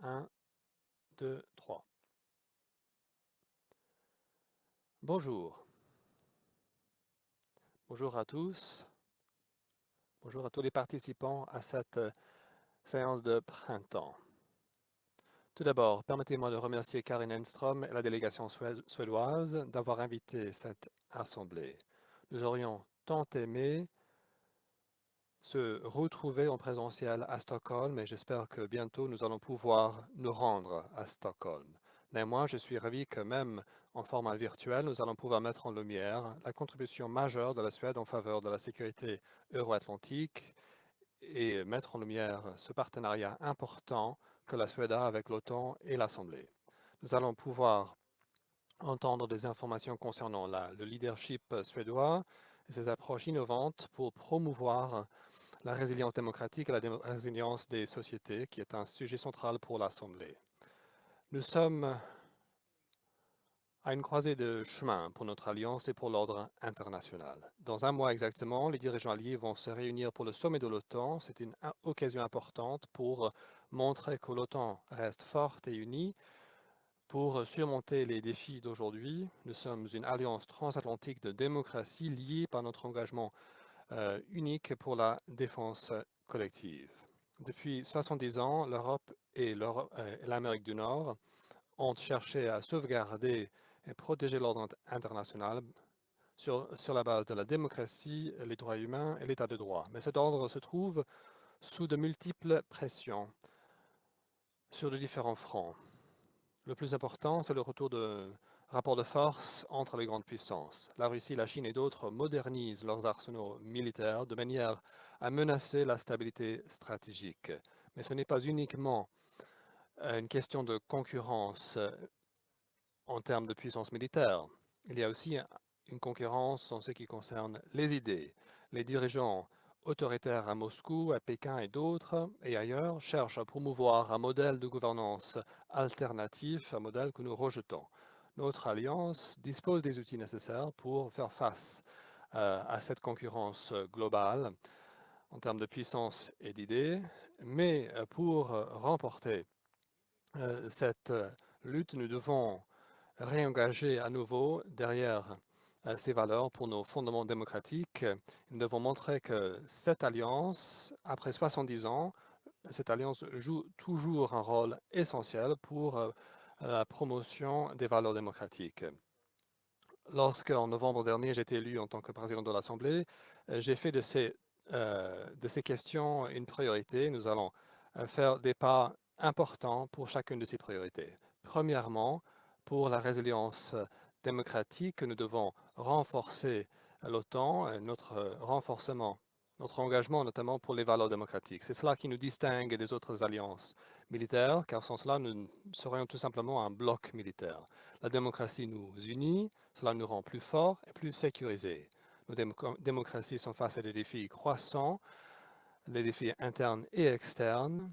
1, 2, 3. Bonjour. Bonjour à tous. Bonjour à tous les participants à cette séance de printemps. Tout d'abord, permettez-moi de remercier Karin Enström et la délégation suédoise d'avoir invité cette assemblée. Nous aurions tant aimé se retrouver en présentiel à Stockholm et j'espère que bientôt nous allons pouvoir nous rendre à Stockholm. Néanmoins, je suis ravi que même en format virtuel, nous allons pouvoir mettre en lumière la contribution majeure de la Suède en faveur de la sécurité euro-atlantique et mettre en lumière ce partenariat important que la Suède a avec l'OTAN et l'Assemblée. Nous allons pouvoir entendre des informations concernant le leadership suédois et ses approches innovantes pour promouvoir la résilience démocratique et la résilience des sociétés, qui est un sujet central pour l'Assemblée. Nous sommes à une croisée de chemin pour notre alliance et pour l'ordre international. Dans un mois exactement, les dirigeants alliés vont se réunir pour le sommet de l'OTAN. C'est une occasion importante pour montrer que l'OTAN reste forte et unie. Pour surmonter les défis d'aujourd'hui, nous sommes une alliance transatlantique de démocratie liée par notre engagement unique pour la défense collective. Depuis 70 ans, l'Europe et l'Amérique du Nord ont cherché à sauvegarder et protéger l'ordre international sur la base de la démocratie, les droits humains et l'état de droit. Mais cet ordre se trouve sous de multiples pressions sur de différents fronts. Le plus important, c'est le retour de rapports de force entre les grandes puissances. La Russie, la Chine et d'autres modernisent leurs arsenaux militaires de manière à menacer la stabilité stratégique. Mais ce n'est pas uniquement une question de concurrence en termes de puissance militaire. Il y a aussi une concurrence en ce qui concerne les idées. Les dirigeants autoritaires à Moscou, à Pékin et d'autres, et ailleurs, cherchent à promouvoir un modèle de gouvernance alternatif, un modèle que nous rejetons. Notre alliance dispose des outils nécessaires pour faire face à cette concurrence globale en termes de puissance et d'idées, mais pour remporter cette lutte, nous devons réengager à nouveau derrière ces valeurs pour nos fondements démocratiques. Nous devons montrer que cette alliance, après 70 ans, cette alliance joue toujours un rôle essentiel pour la promotion des valeurs démocratiques. Lorsque, en novembre dernier, j'ai été élu en tant que président de l'Assemblée, j'ai fait de ces questions une priorité. Nous allons faire des pas importants pour chacune de ces priorités. Premièrement, pour la résilience démocratique, nous devons renforcer l'OTAN, notre renforcement, notre engagement notamment pour les valeurs démocratiques. C'est cela qui nous distingue des autres alliances militaires, car sans cela, nous serions tout simplement un bloc militaire. La démocratie nous unit, cela nous rend plus forts et plus sécurisés. Nos démocraties sont face à des défis croissants, des défis internes et externes,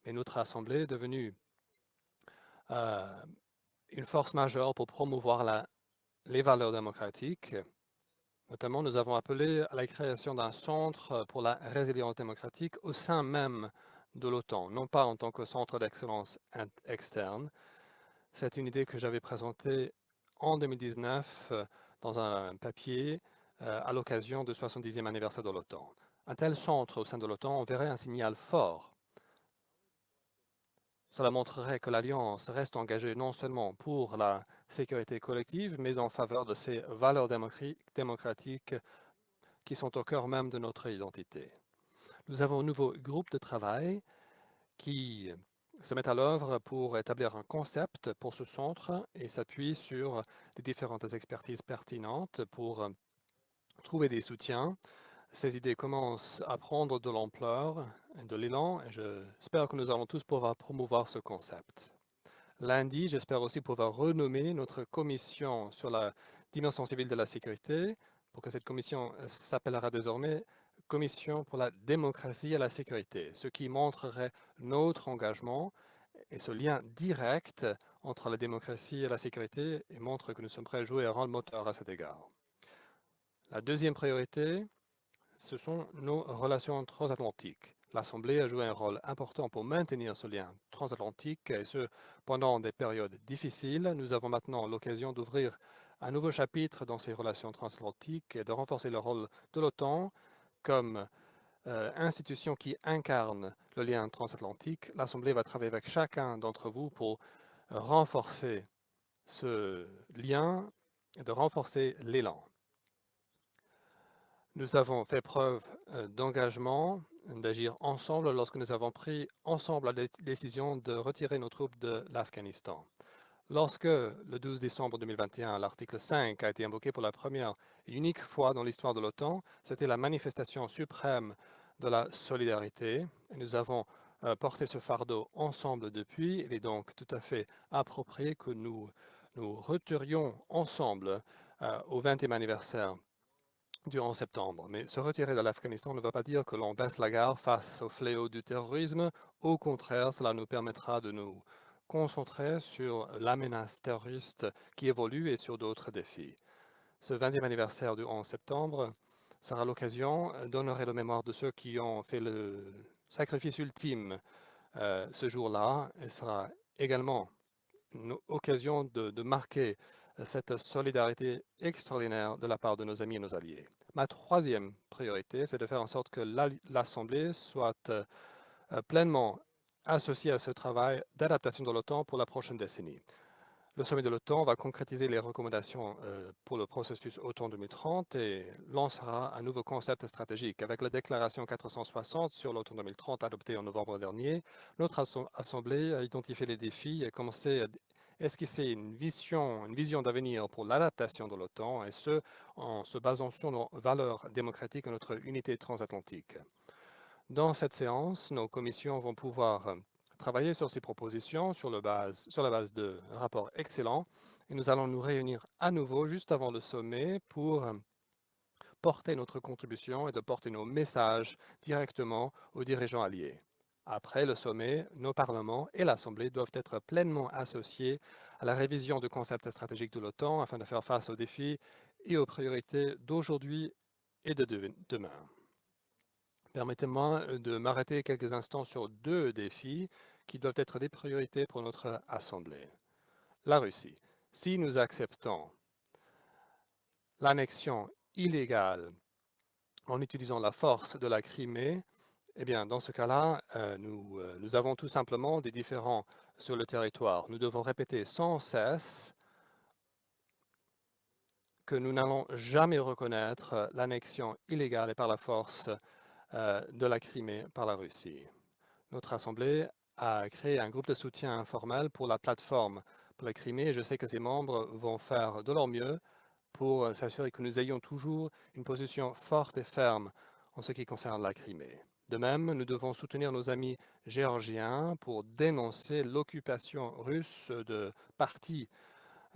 mais notre Assemblée est devenue euh, une force majeure pour promouvoir les valeurs démocratiques. Notamment, nous avons appelé à la création d'un centre pour la résilience démocratique au sein même de l'OTAN, non pas en tant que centre d'excellence externe. C'est une idée que j'avais présentée en 2019 dans un papier à l'occasion du 70e anniversaire de l'OTAN. Un tel centre au sein de l'OTAN enverrait un signal fort. Cela montrerait que l'Alliance reste engagée non seulement pour la sécurité collective, mais en faveur de ces valeurs démocratiques qui sont au cœur même de notre identité. Nous avons un nouveau groupe de travail qui se met à l'œuvre pour établir un concept pour ce centre et s'appuie sur les différentes expertises pertinentes pour trouver des soutiens. Ces idées commencent à prendre de l'ampleur, de l'élan, et j'espère que nous allons tous pouvoir promouvoir ce concept. Lundi, j'espère aussi pouvoir renommer notre commission sur la dimension civile de la sécurité pour que cette commission s'appellera désormais Commission pour la démocratie et la sécurité, ce qui montrerait notre engagement et ce lien direct entre la démocratie et la sécurité et montre que nous sommes prêts à jouer un rôle moteur à cet égard. La deuxième priorité, ce sont nos relations transatlantiques. L'Assemblée a joué un rôle important pour maintenir ce lien transatlantique et ce, pendant des périodes difficiles. Nous avons maintenant l'occasion d'ouvrir un nouveau chapitre dans ces relations transatlantiques et de renforcer le rôle de l'OTAN comme institution qui incarne le lien transatlantique. L'Assemblée va travailler avec chacun d'entre vous pour renforcer ce lien et de renforcer l'élan. Nous avons fait preuve d'engagement, d'agir ensemble lorsque nous avons pris ensemble la décision de retirer nos troupes de l'Afghanistan. Lorsque, le 12 décembre 2021, l'article 5 a été invoqué pour la première et unique fois dans l'histoire de l'OTAN, c'était la manifestation suprême de la solidarité. Et nous avons porté ce fardeau ensemble depuis. Il est donc tout à fait approprié que nous retirions ensemble au 20e anniversaire du 11 septembre. Mais se retirer de l'Afghanistan ne veut pas dire que l'on baisse la garde face au fléau du terrorisme. Au contraire, cela nous permettra de nous concentrer sur la menace terroriste qui évolue et sur d'autres défis. Ce 20e anniversaire du 11 septembre sera l'occasion d'honorer la mémoire de ceux qui ont fait le sacrifice ultime ce jour-là et sera également une occasion de marquer cette solidarité extraordinaire de la part de nos amis et nos alliés. Ma troisième priorité, c'est de faire en sorte que l'Assemblée soit pleinement associée à ce travail d'adaptation de l'OTAN pour la prochaine décennie. Le sommet de l'OTAN va concrétiser les recommandations pour le processus OTAN 2030 et lancera un nouveau concept stratégique. Avec la déclaration 460 sur l'OTAN 2030 adoptée en novembre dernier, notre Assemblée a identifié les défis et commencé à esquisser une vision d'avenir pour l'adaptation de l'OTAN, et ce, en se basant sur nos valeurs démocratiques et notre unité transatlantique. Dans cette séance, nos commissions vont pouvoir travailler sur ces propositions sur la base de rapports excellents, et nous allons nous réunir à nouveau juste avant le sommet pour porter notre contribution et de porter nos messages directement aux dirigeants alliés. Après le sommet, nos parlements et l'Assemblée doivent être pleinement associés à la révision du concept stratégique de l'OTAN afin de faire face aux défis et aux priorités d'aujourd'hui et de demain. Permettez-moi de m'arrêter quelques instants sur deux défis qui doivent être des priorités pour notre Assemblée. La Russie. Si nous acceptons l'annexion illégale en utilisant la force de la Crimée, eh bien, dans ce cas-là, nous avons tout simplement des différends sur le territoire. Nous devons répéter sans cesse que nous n'allons jamais reconnaître l'annexion illégale et par la force de la Crimée par la Russie. Notre Assemblée a créé un groupe de soutien informel pour la plateforme pour la Crimée et je sais que ses membres vont faire de leur mieux pour s'assurer que nous ayons toujours une position forte et ferme en ce qui concerne la Crimée. De même, nous devons soutenir nos amis géorgiens pour dénoncer l'occupation russe de parties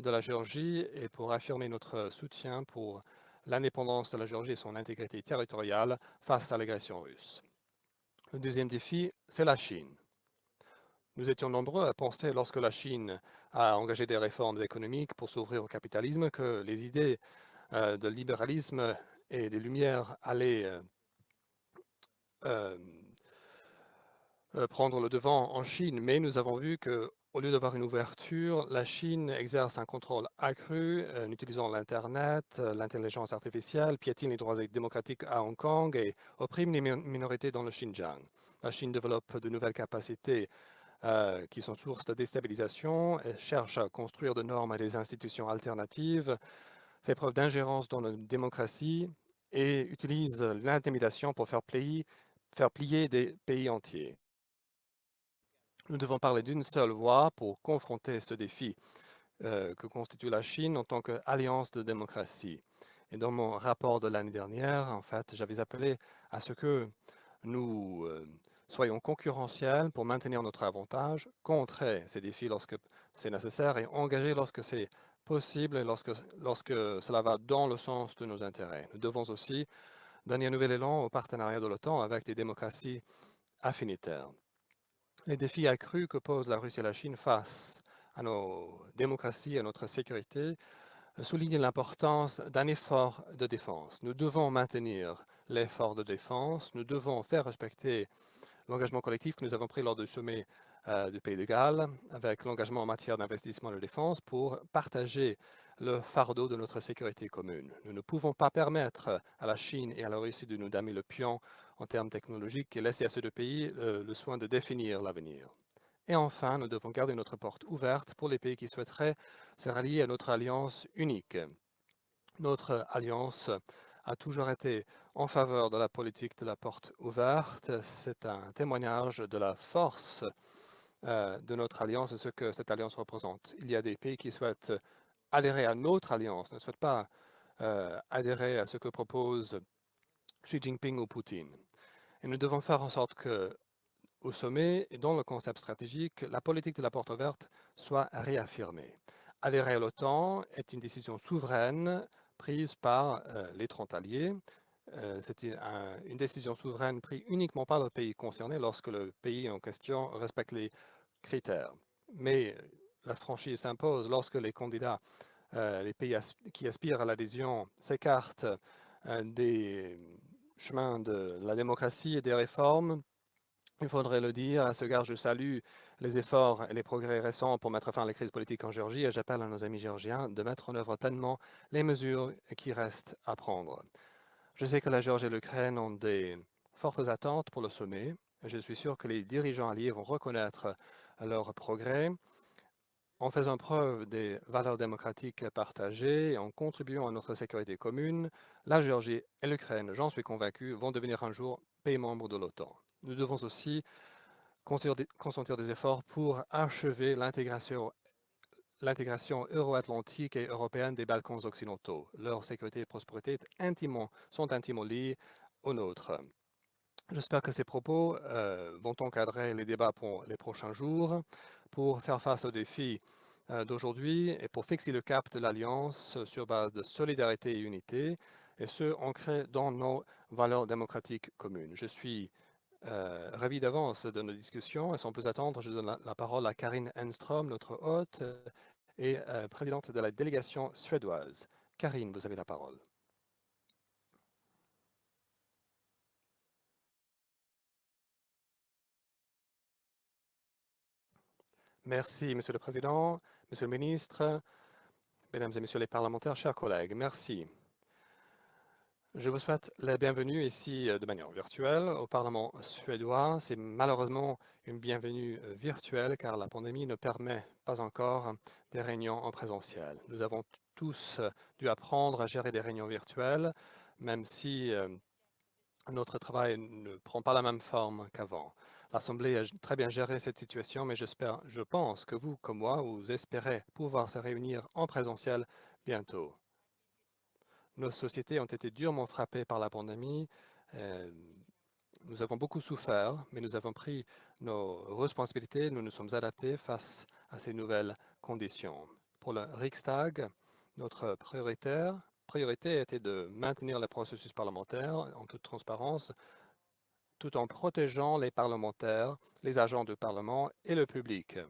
de la Géorgie et pour affirmer notre soutien pour l'indépendance de la Géorgie et son intégrité territoriale face à l'agression russe. Le deuxième défi, c'est la Chine. Nous étions nombreux à penser, lorsque la Chine a engagé des réformes économiques pour s'ouvrir au capitalisme, que les idées de libéralisme et des Lumières allaient prendre le devant en Chine. Mais nous avons vu que, au lieu d'avoir une ouverture, la Chine exerce un contrôle accru en utilisant l'Internet, l'intelligence artificielle, piétine les droits démocratiques à Hong Kong et opprime les minorités dans le Xinjiang. La Chine développe de nouvelles capacités qui sont source de déstabilisation, cherche à construire de normes et des institutions alternatives, fait preuve d'ingérence dans nos démocraties et utilise l'intimidation pour faire plier des pays entiers. Nous devons parler d'une seule voix pour confronter ce défi que constitue la Chine en tant qu'alliance de démocratie. Et dans mon rapport de l'année dernière, en fait, j'avais appelé à ce que nous soyons concurrentiels pour maintenir notre avantage, contrer ces défis lorsque c'est nécessaire et engager lorsque c'est possible et lorsque cela va dans le sens de nos intérêts. Nous devons aussi donner un nouvel élan au partenariat de l'OTAN avec des démocraties affinitaires. Les défis accrus que posent la Russie et la Chine face à nos démocraties et à notre sécurité soulignent l'importance d'un effort de défense. Nous devons maintenir l'effort de défense, nous devons faire respecter L'engagement collectif que nous avons pris lors du sommet du Pays de Galles, avec l'engagement en matière d'investissement de défense pour partager le fardeau de notre sécurité commune. Nous ne pouvons pas permettre à la Chine et à la Russie de nous damer le pion en termes technologiques et laisser à ces deux pays le soin de définir l'avenir. Et enfin, nous devons garder notre porte ouverte pour les pays qui souhaiteraient se rallier à notre alliance unique. Notre alliance a toujours été en faveur de la politique de la porte ouverte. C'est un témoignage de la force de notre alliance et ce que cette alliance représente. Il y a des pays qui souhaitent adhérer à notre alliance, ne souhaitent pas adhérer à ce que propose Xi Jinping ou Poutine. Et nous devons faire en sorte que, au sommet et dans le concept stratégique, la politique de la porte ouverte soit réaffirmée. Adhérer à l'OTAN est une décision souveraine prise par les 30 alliés. C'était une décision souveraine prise uniquement par le pays concerné lorsque le pays en question respecte les critères. Mais la franchise s'impose lorsque les candidats, les pays qui aspirent à l'adhésion s'écartent des chemins de la démocratie et des réformes. Il faudrait le dire. À ce égard, je salue les efforts et les progrès récents pour mettre fin à la crise politique en Géorgie et j'appelle à nos amis géorgiens de mettre en œuvre pleinement les mesures qui restent à prendre. Je sais que la Géorgie et l'Ukraine ont des fortes attentes pour le sommet. Je suis sûr que les dirigeants alliés vont reconnaître leurs progrès en faisant preuve des valeurs démocratiques partagées et en contribuant à notre sécurité commune. La Géorgie et l'Ukraine, j'en suis convaincu, vont devenir un jour pays membres de l'OTAN. Nous devons aussi consentir des efforts pour achever l'intégration euro-atlantique et européenne des Balkans occidentaux. Leur sécurité et prospérité sont intimement liées aux nôtres. J'espère que ces propos vont encadrer les débats pour les prochains jours, pour faire face aux défis d'aujourd'hui et pour fixer le cap de l'Alliance sur base de solidarité et unité, et ce, ancré dans nos valeurs démocratiques communes. Je suis ravi d'avance de nos discussions et sans plus attendre, je donne la parole à Karin Enström, notre hôte et présidente de la délégation suédoise. Karin, vous avez la parole. Merci, Monsieur le Président, Monsieur le Ministre, Mesdames et Messieurs les parlementaires, chers collègues, merci. Je vous souhaite la bienvenue ici de manière virtuelle au Parlement suédois. C'est malheureusement une bienvenue virtuelle car la pandémie ne permet pas encore des réunions en présentiel. Nous avons tous dû apprendre à gérer des réunions virtuelles, même si notre travail ne prend pas la même forme qu'avant. L'Assemblée a très bien géré cette situation, mais je pense que vous, comme moi, vous espérez pouvoir se réunir en présentiel bientôt. Nos sociétés ont été durement frappées par la pandémie. Nous avons beaucoup souffert, mais nous avons pris nos responsabilités. Nous nous sommes adaptés face à ces nouvelles conditions. Pour le Riksdag, notre priorité était de maintenir le processus parlementaire en toute transparence, tout en protégeant les parlementaires, les agents du Parlement et le public,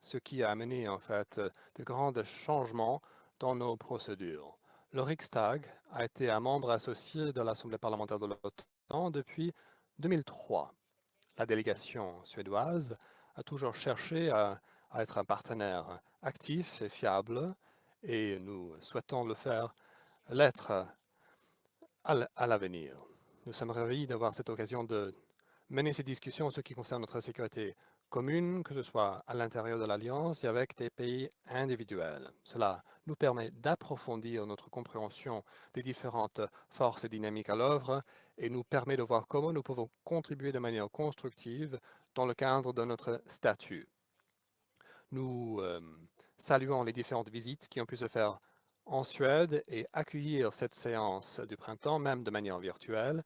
ce qui a amené en fait de grands changements dans nos procédures. Le Riksdag a été un membre associé de l'Assemblée parlementaire de l'OTAN depuis 2003. La délégation suédoise a toujours cherché à être un partenaire actif et fiable et nous souhaitons l'être à l'avenir. Nous sommes ravis d'avoir cette occasion de mener ces discussions en ce qui concerne notre sécurité commune, que ce soit à l'intérieur de l'Alliance et avec des pays individuels. Cela nous permet d'approfondir notre compréhension des différentes forces et dynamiques à l'œuvre et nous permet de voir comment nous pouvons contribuer de manière constructive dans le cadre de notre statut. Nous saluons les différentes visites qui ont pu se faire en Suède et accueillir cette séance du printemps, même de manière virtuelle,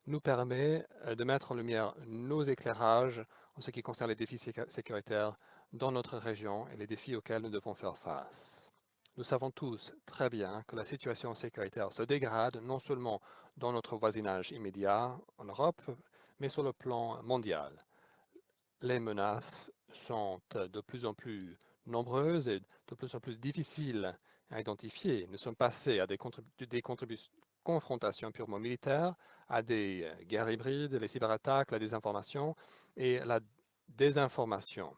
nous permet de mettre en lumière nos éclairages en ce qui concerne les défis sécuritaires dans notre région et les défis auxquels nous devons faire face. Nous savons tous très bien que la situation sécuritaire se dégrade non seulement dans notre voisinage immédiat en Europe, mais sur le plan mondial. Les menaces sont de plus en plus nombreuses et de plus en plus difficiles à identifier. Nous sommes passés à des confrontations purement militaires à des guerres hybrides, les cyberattaques, la désinformation et la désinformation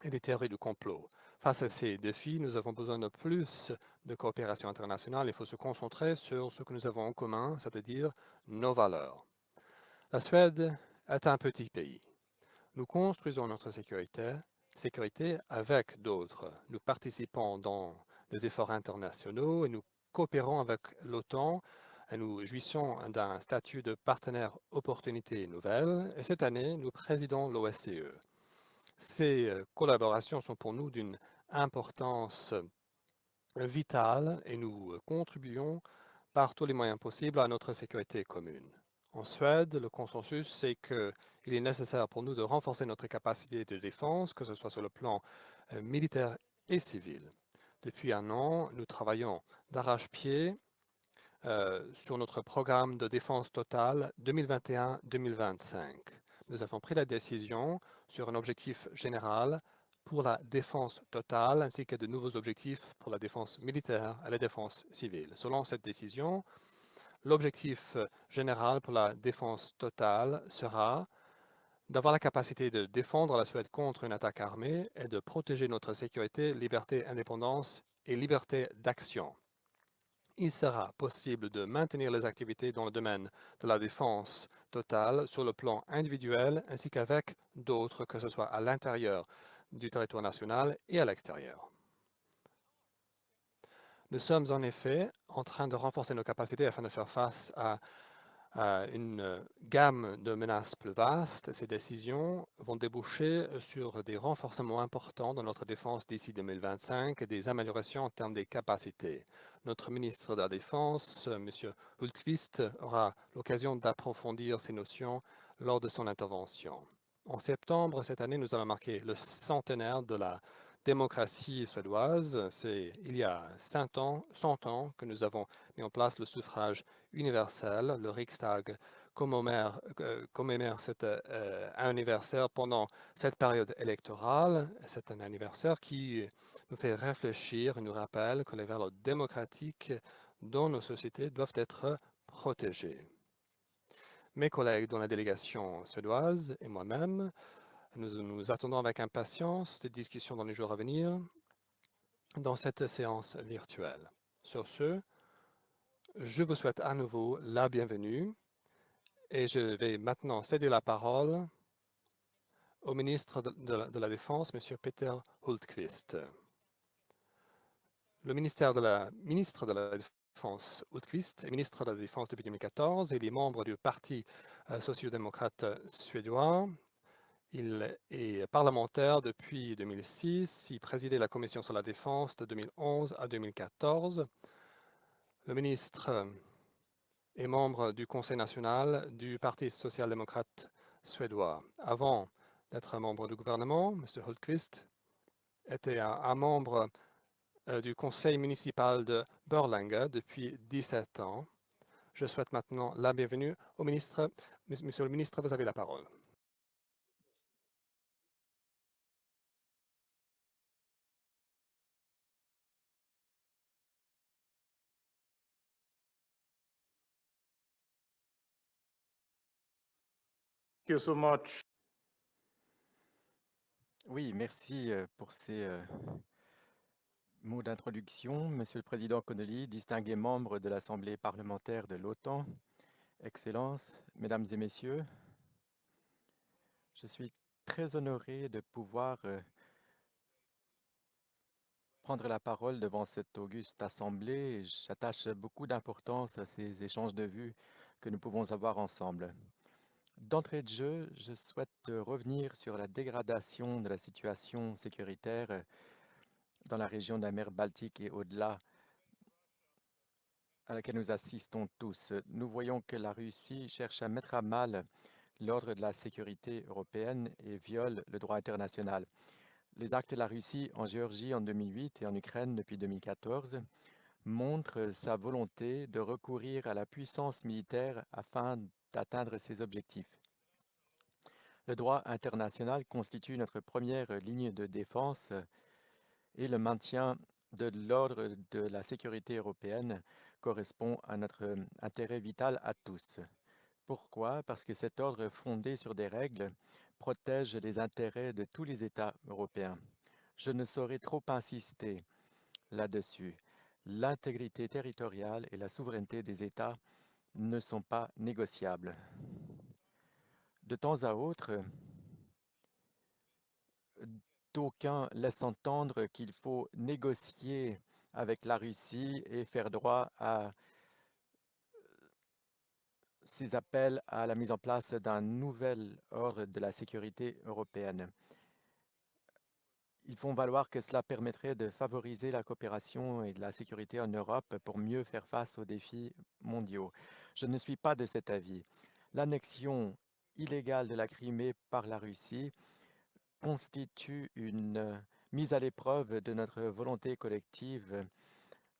et des théories du complot. Face à ces défis, nous avons besoin de plus de coopération internationale. Il faut se concentrer sur ce que nous avons en commun, c'est-à-dire nos valeurs. La Suède est un petit pays. Nous construisons notre sécurité avec d'autres. Nous participons dans des efforts internationaux et nous coopérons avec l'OTAN et nous jouissons d'un statut de partenaire opportunité nouvelle. Et cette année, nous présidons l'OSCE. Ces collaborations sont pour nous d'une importance vitale et nous contribuons par tous les moyens possibles à notre sécurité commune. En Suède, le consensus, c'est qu'il est nécessaire pour nous de renforcer notre capacité de défense, que ce soit sur le plan militaire et civil. Depuis un an, nous travaillons d'arrache-pied sur notre programme de défense totale 2021-2025. Nous avons pris la décision sur un objectif général pour la défense totale ainsi que de nouveaux objectifs pour la défense militaire et la défense civile. Selon cette décision, l'objectif général pour la défense totale sera d'avoir la capacité de défendre la Suède contre une attaque armée et de protéger notre sécurité, liberté, indépendance et liberté d'action. Il sera possible de maintenir les activités dans le domaine de la défense totale sur le plan individuel ainsi qu'avec d'autres, que ce soit à l'intérieur du territoire national et à l'extérieur. Nous sommes en effet en train de renforcer nos capacités afin de faire face à une gamme de menaces plus vastes. Ces décisions vont déboucher sur des renforcements importants dans notre défense d'ici 2025 et des améliorations en termes des capacités. Notre ministre de la Défense, M. Hultqvist, aura l'occasion d'approfondir ces notions lors de son intervention. En septembre cette année, nous allons marquer le centenaire de la démocratie suédoise. C'est il y a 100 ans que nous avons mis en place le suffrage universel. Le Riksdag commémore cet anniversaire pendant cette période électorale. C'est un anniversaire qui nous fait réfléchir et nous rappelle que les valeurs démocratiques dans nos sociétés doivent être protégées. Mes collègues dans la délégation suédoise et moi-même, nous attendons avec impatience des discussions dans les jours à venir dans cette séance virtuelle. Sur ce, je vous souhaite à nouveau la bienvenue et je vais maintenant céder la parole au ministre de la Défense, M. Peter Hultqvist. Le ministre de la Défense Hultqvist est ministre de la Défense depuis 2014. Il est membre du Parti social-démocrate suédois. Il est parlementaire depuis 2006. Il présidait la Commission sur la Défense de 2011 à 2014. Le ministre est membre du Conseil national du Parti social-démocrate suédois. Avant d'être membre du gouvernement, M. Hultqvist était un membre du conseil municipal de Borlänge depuis 17 ans. Je souhaite maintenant la bienvenue au ministre. Monsieur le ministre, vous avez la parole. Thank you so much. Oui, merci pour ces mots d'introduction. Monsieur le Président Connolly, distingués membres de l'Assemblée parlementaire de l'OTAN, Excellences, Mesdames et Messieurs, je suis très honoré de pouvoir prendre la parole devant cette auguste Assemblée. J'attache beaucoup d'importance à ces échanges de vues que nous pouvons avoir ensemble. D'entrée de jeu, je souhaite revenir sur la dégradation de la situation sécuritaire dans la région de la mer Baltique et au-delà, à laquelle nous assistons tous. Nous voyons que la Russie cherche à mettre à mal l'ordre de la sécurité européenne et viole le droit international. Les actes de la Russie en Géorgie en 2008 et en Ukraine depuis 2014 montrent sa volonté de recourir à la puissance militaire afin d'atteindre ses objectifs. Le droit international constitue notre première ligne de défense et le maintien de l'ordre de la sécurité européenne correspond à notre intérêt vital à tous. Pourquoi? Parce que cet ordre fondé sur des règles protège les intérêts de tous les États européens. Je ne saurais trop insister là-dessus. L'intégrité territoriale et la souveraineté des États ne sont pas négociables. De temps à autre, d'aucuns laissent entendre qu'il faut négocier avec la Russie et faire droit à ces appels à la mise en place d'un nouvel ordre de la sécurité européenne. Ils font valoir que cela permettrait de favoriser la coopération et la sécurité en Europe pour mieux faire face aux défis mondiaux. Je ne suis pas de cet avis. L'annexion illégale de la Crimée par la Russie constitue une mise à l'épreuve de notre volonté collective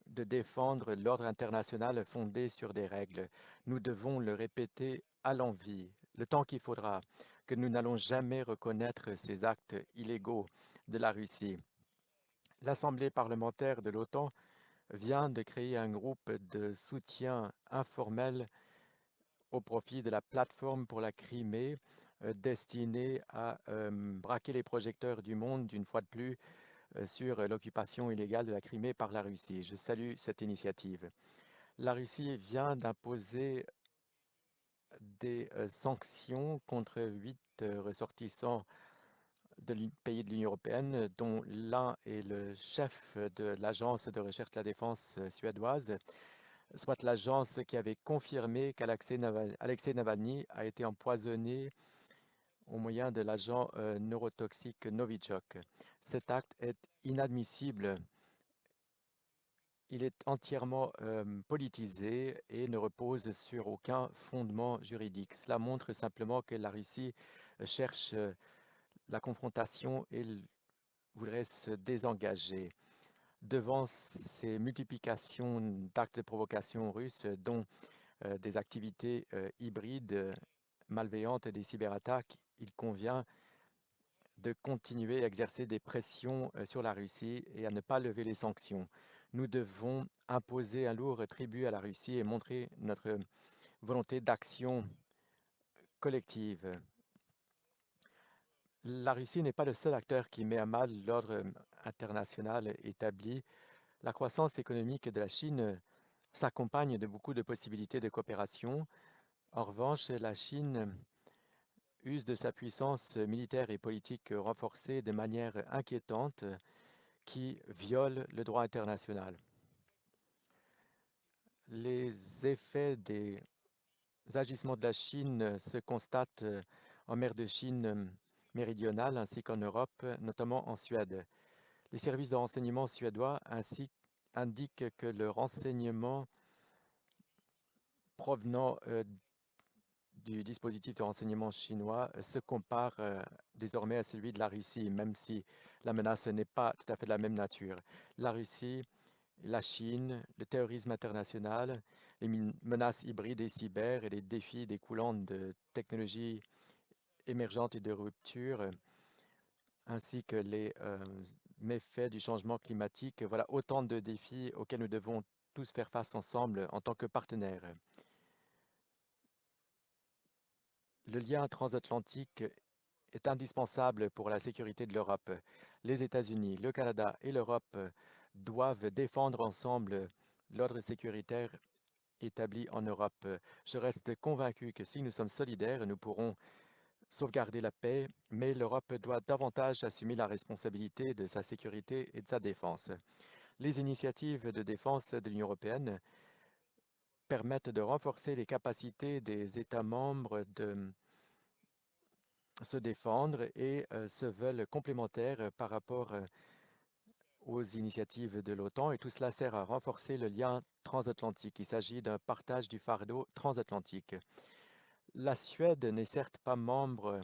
de défendre l'ordre international fondé sur des règles. Nous devons le répéter à l'envi, le temps qu'il faudra, que nous n'allons jamais reconnaître ces actes illégaux de la Russie. L'Assemblée parlementaire de l'OTAN vient de créer un groupe de soutien informel au profit de la plateforme pour la Crimée, destinée à braquer les projecteurs du monde une fois de plus sur l'occupation illégale de la Crimée par la Russie. Je salue cette initiative. La Russie vient d'imposer des sanctions contre 8 ressortissants de pays de l'Union européenne, dont l'un est le chef de l'agence de recherche de la défense suédoise, soit l'agence qui avait confirmé qu'Alexei Navalny a été empoisonné au moyen de l'agent neurotoxique Novichok. Cet acte est inadmissible. Il est entièrement politisé et ne repose sur aucun fondement juridique. Cela montre simplement que la Russie cherche la confrontation et voudrait se désengager. Devant ces multiplications d'actes de provocation russes, dont des activités hybrides, malveillantes et des cyberattaques, il convient de continuer à exercer des pressions sur la Russie et à ne pas lever les sanctions. Nous devons imposer un lourd tribut à la Russie et montrer notre volonté d'action collective. La Russie n'est pas le seul acteur qui met à mal l'ordre international établi. La croissance économique de la Chine s'accompagne de beaucoup de possibilités de coopération. En revanche, la Chine use de sa puissance militaire et politique renforcée de manière inquiétante qui viole le droit international. Les effets des agissements de la Chine se constatent en mer de Chine méridionale ainsi qu'en Europe, notamment en Suède. Les services de renseignement suédois indiquent que le renseignement provenant du dispositif de renseignement chinois se compare désormais à celui de la Russie, même si la menace n'est pas tout à fait de la même nature. La Russie, la Chine, le terrorisme international, les menaces hybrides et cyber et les défis découlant de technologies émergentes et de rupture, ainsi que les méfaits du changement climatique. Voilà autant de défis auxquels nous devons tous faire face ensemble en tant que partenaires. Le lien transatlantique est indispensable pour la sécurité de l'Europe. Les États-Unis, le Canada et l'Europe doivent défendre ensemble l'ordre sécuritaire établi en Europe. Je reste convaincu que si nous sommes solidaires, nous pourrons sauvegarder la paix, mais l'Europe doit davantage assumer la responsabilité de sa sécurité et de sa défense. Les initiatives de défense de l'Union européenne permettent de renforcer les capacités des États membres de se défendre et se veulent complémentaires par rapport aux initiatives de l'OTAN, et tout cela sert à renforcer le lien transatlantique. Il s'agit d'un partage du fardeau transatlantique. La Suède n'est certes pas membre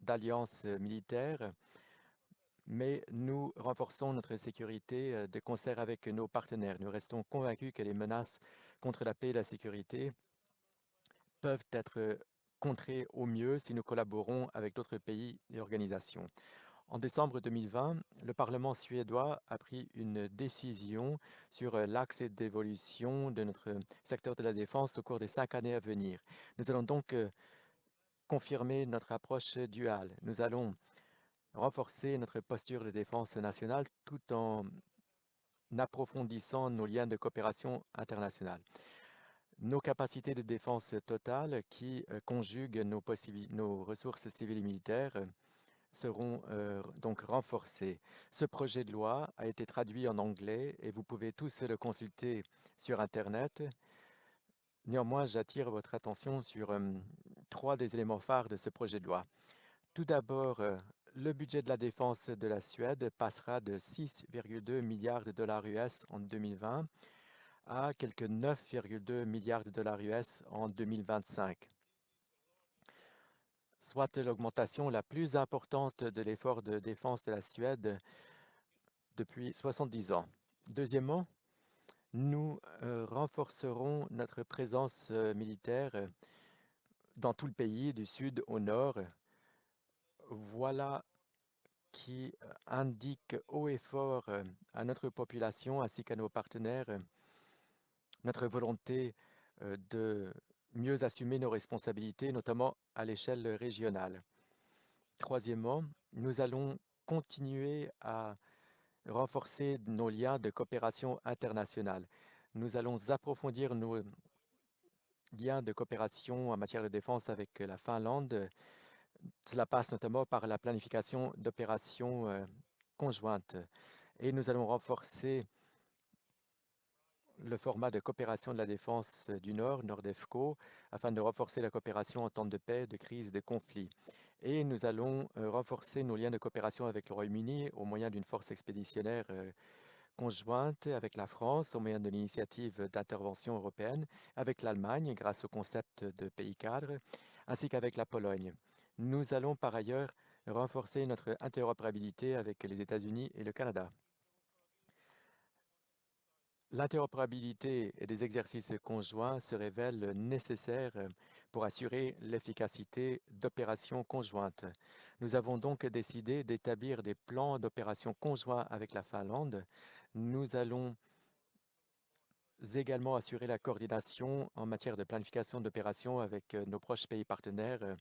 d'alliances militaires, mais nous renforçons notre sécurité de concert avec nos partenaires. Nous restons convaincus que les menaces contre la paix et la sécurité peuvent être contrées au mieux si nous collaborons avec d'autres pays et organisations. En décembre 2020, le Parlement suédois a pris une décision sur l'axe d'évolution de notre secteur de la défense au cours des 5 années à venir. Nous allons donc confirmer notre approche duale. Nous allons renforcer notre posture de défense nationale tout en approfondissant nos liens de coopération internationale. Nos capacités de défense totale qui conjuguent nos ressources civiles et militaires seront donc renforcées. Ce projet de loi a été traduit en anglais et vous pouvez tous le consulter sur Internet. Néanmoins, j'attire votre attention sur 3 des éléments phares de ce projet de loi. Tout d'abord, le budget de la défense de la Suède passera de 6,2 milliards de dollars US en 2020 à quelques 9,2 milliards de dollars US en 2025, soit l'augmentation la plus importante de l'effort de défense de la Suède depuis 70 ans. Deuxièmement, nous renforcerons notre présence militaire dans tout le pays, du sud au nord. Voilà qui indique haut et fort à notre population ainsi qu'à nos partenaires notre volonté de mieux assumer nos responsabilités, notamment à l'échelle régionale. Troisièmement, nous allons continuer à renforcer nos liens de coopération internationale. Nous allons approfondir nos liens de coopération en matière de défense avec la Finlande. Cela passe notamment par la planification d'opérations conjointes. Et nous allons renforcer le format de coopération de la défense du Nord, NORDEFCO, afin de renforcer la coopération en temps de paix, de crise, de conflit. Et nous allons renforcer nos liens de coopération avec le Royaume-Uni au moyen d'une force expéditionnaire conjointe avec la France, au moyen de l'initiative d'intervention européenne, avec l'Allemagne grâce au concept de pays cadre, ainsi qu'avec la Pologne. Nous allons par ailleurs renforcer notre interopérabilité avec les États-Unis et le Canada. L'interopérabilité et des exercices conjoints se révèlent nécessaires pour assurer l'efficacité d'opérations conjointes. Nous avons donc décidé d'établir des plans d'opération conjoints avec la Finlande. Nous allons également assurer la coordination en matière de planification d'opérations avec nos proches pays partenaires,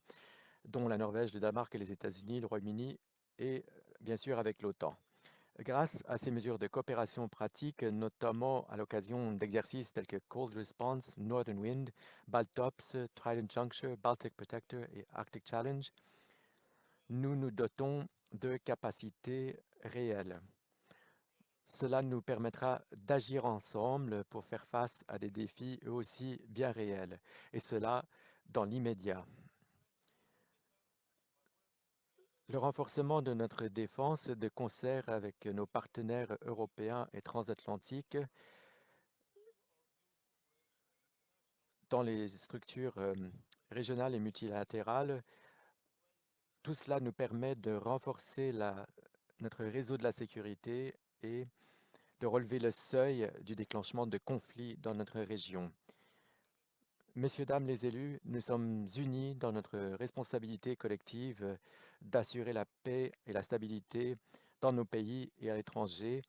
dont la Norvège, le Danemark et les États-Unis, le Royaume-Uni et bien sûr avec l'OTAN. Grâce à ces mesures de coopération pratique, notamment à l'occasion d'exercices tels que Cold Response, Northern Wind, BALTOPS, Trident Juncture, Baltic Protector et Arctic Challenge, nous nous dotons de capacités réelles. Cela nous permettra d'agir ensemble pour faire face à des défis eux aussi bien réels, et cela dans l'immédiat. Le renforcement de notre défense de concert avec nos partenaires européens et transatlantiques dans les structures régionales et multilatérales, tout cela nous permet de renforcer notre réseau de la sécurité et de relever le seuil du déclenchement de conflits dans notre région. Messieurs, dames les élus, nous sommes unis dans notre responsabilité collective d'assurer la paix et la stabilité dans nos pays et à l'étranger.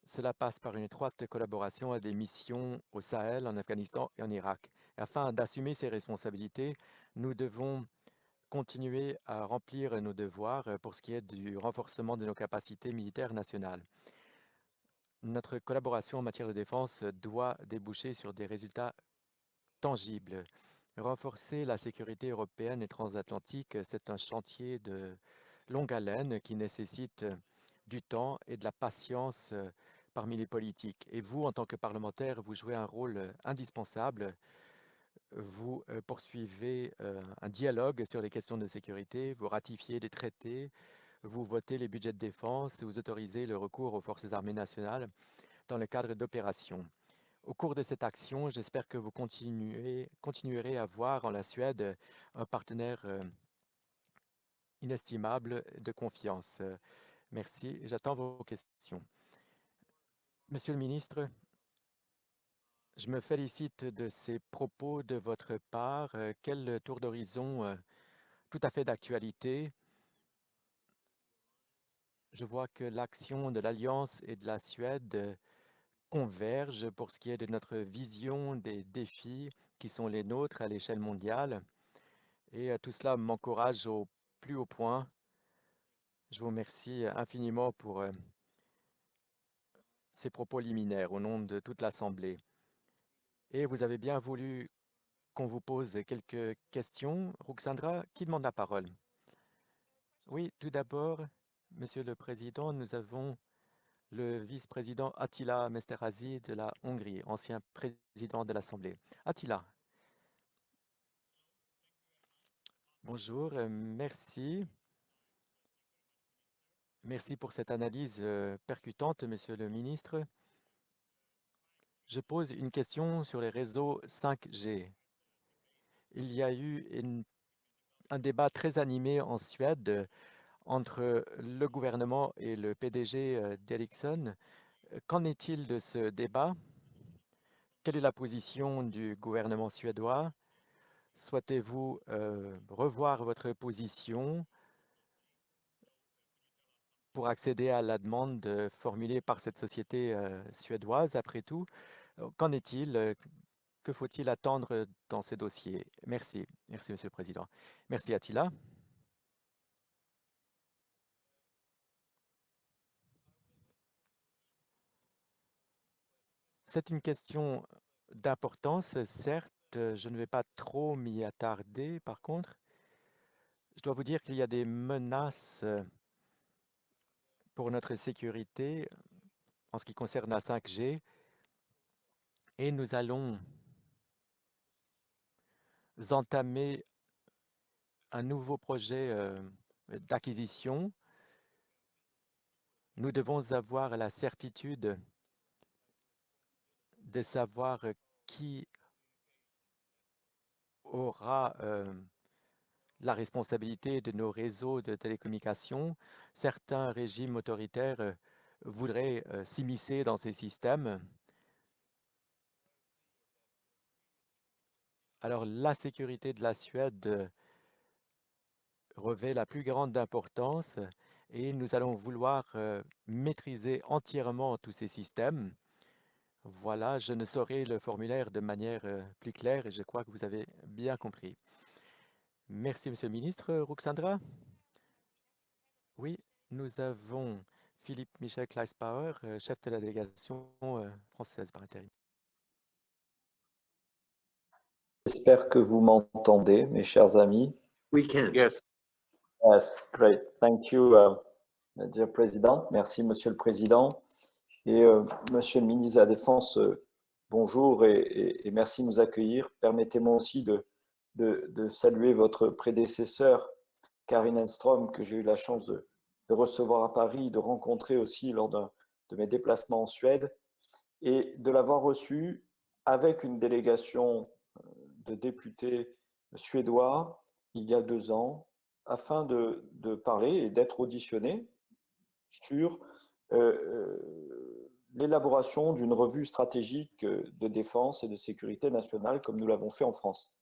Cela passe par une étroite collaboration à des missions au Sahel, en Afghanistan et en Irak. Afin d'assumer ces responsabilités, nous devons continuer à remplir nos devoirs pour ce qui est du renforcement de nos capacités militaires nationales. Notre collaboration en matière de défense doit déboucher sur des résultats tangibles. Renforcer la sécurité européenne et transatlantique, c'est un chantier de longue haleine qui nécessite du temps et de la patience parmi les politiques. Et vous, en tant que parlementaire, vous jouez un rôle indispensable. Vous poursuivez un dialogue sur les questions de sécurité, vous ratifiez des traités, vous votez les budgets de défense, vous autorisez le recours aux forces armées nationales dans le cadre d'opérations. Au cours de cette action, j'espère que vous continuerez à voir en la Suède un partenaire inestimable de confiance. Merci. J'attends vos questions. Monsieur le ministre, je me félicite de ces propos de votre part. Quel tour d'horizon tout à fait d'actualité. je vois que l'action de l'Alliance et de la Suède convergent pour ce qui est de notre vision des défis qui sont les nôtres à l'échelle mondiale. Et tout cela m'encourage au plus haut point. Je vous remercie infiniment pour ces propos liminaires au nom de toute l'Assemblée. Et vous avez bien voulu qu'on vous pose quelques questions. Ruxandra, qui demande la parole? Oui, tout d'abord, Monsieur le Président, nous avons le vice-président Attila Mesterházy de la Hongrie, ancien président de l'Assemblée. Attila. Bonjour, merci. Merci pour cette analyse percutante, Monsieur le ministre. Je pose une question sur les réseaux 5G. Il y a eu un débat très animé en Suède entre le gouvernement et le PDG d'Ericsson. Qu'en est-il de ce débat? Quelle est la position du gouvernement suédois? Souhaitez-vous revoir votre position pour accéder à la demande formulée par cette société suédoise? Après tout, qu'en est-il? Que faut-il attendre dans ces dossiers? Merci. Merci, Monsieur le Président. Merci, Attila. C'est une question d'importance, certes. Je ne vais pas trop m'y attarder. Par contre, je dois vous dire qu'il y a des menaces pour notre sécurité en ce qui concerne la 5G et nous allons entamer un nouveau projet d'acquisition. Nous devons avoir la certitude de savoir qui aura la responsabilité de nos réseaux de télécommunications. Certains régimes autoritaires voudraient s'immiscer dans ces systèmes. Alors, la sécurité de la Suède revêt la plus grande importance et nous allons vouloir maîtriser entièrement tous ces systèmes. Voilà, je ne saurais le formulaire de manière plus claire et je crois que vous avez bien compris. Merci, Monsieur le Ministre. Ruxandra? Oui, nous avons Philippe Michel Kleisbauer, chef de la délégation française par intérim. J'espère que vous m'entendez, mes chers amis. We can. Yes. Yes, great. Thank you, dear President. Merci, Monsieur le Président. Et Monsieur le ministre de la Défense, bonjour et merci de nous accueillir. Permettez-moi aussi de saluer votre prédécesseur, Karin Enström, que j'ai eu la chance de recevoir à Paris, de rencontrer aussi lors de mes déplacements en Suède, et de l'avoir reçu avec une délégation de députés suédois il y a 2 ans, afin de parler et d'être auditionné sur l'élaboration d'une revue stratégique de défense et de sécurité nationale, comme nous l'avons fait en France.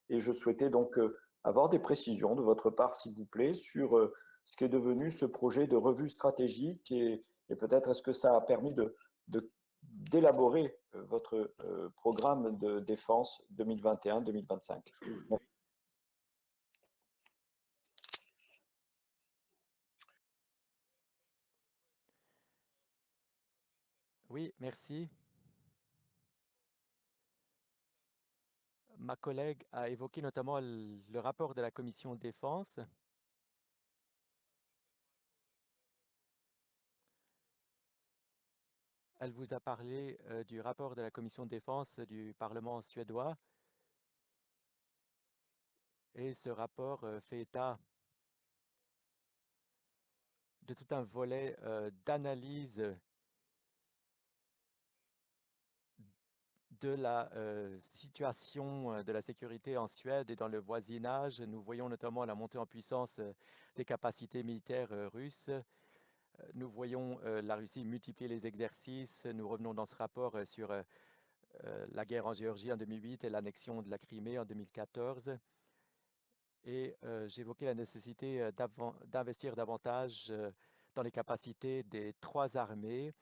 Et je souhaitais donc avoir des précisions de votre part, s'il vous plaît, sur ce qu'est devenu ce projet de revue stratégique et peut-être est-ce que ça a permis d'élaborer votre programme de défense 2021-2025. Oui, merci. Ma collègue a évoqué notamment le rapport de la Commission Défense. Elle vous a parlé du rapport de la Commission Défense du Parlement suédois. Et ce rapport fait état de tout un volet d'analyse de la situation de la sécurité en Suède et dans le voisinage. Nous voyons notamment la montée en puissance des capacités militaires russes. Nous voyons la Russie multiplier les exercices. Nous revenons dans ce rapport sur la guerre en Géorgie en 2008 et l'annexion de la Crimée en 2014. Et j'évoquais la nécessité d'investir davantage dans les capacités des 3 armées.